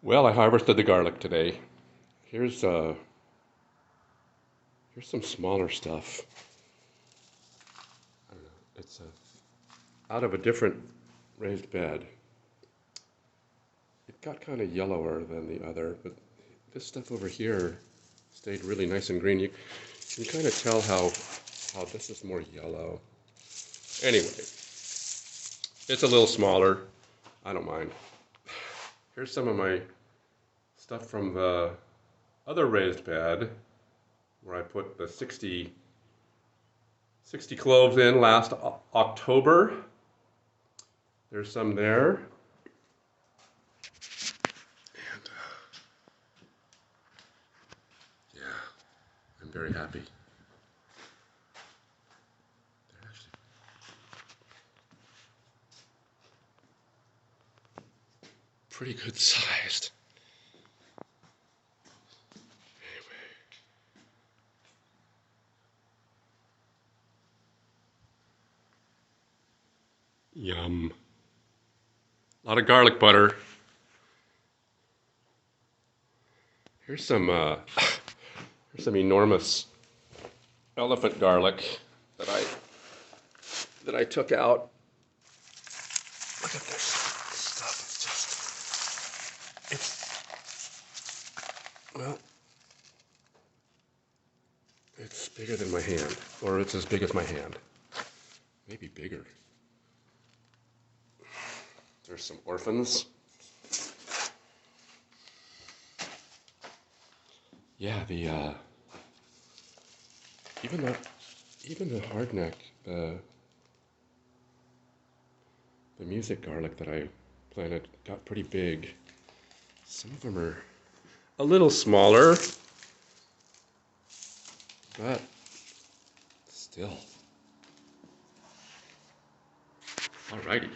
Well, I harvested the garlic today. Here's uh here's some smaller stuff. I don't know. It's out of a different raised bed. It got kind of yellower than the other, but this stuff over here stayed really nice and green. You can kind of tell how this is more yellow. Anyway, it's a little smaller. I don't mind. Here's some of my stuff from the other raised bed where I put the 60 cloves in last October. There's some there. And yeah, I'm very happy. They're actually pretty good sized. Anyway, yum. A lot of garlic butter. Here's some here's some enormous elephant garlic that I took out. Look at this stuff. Well, it's bigger than my hand, or it's as big as my hand. Maybe bigger. There's some orphans. Yeah, even the hardneck, the music garlic that I planted got pretty big. Some of them are a little smaller, but still. Alrighty.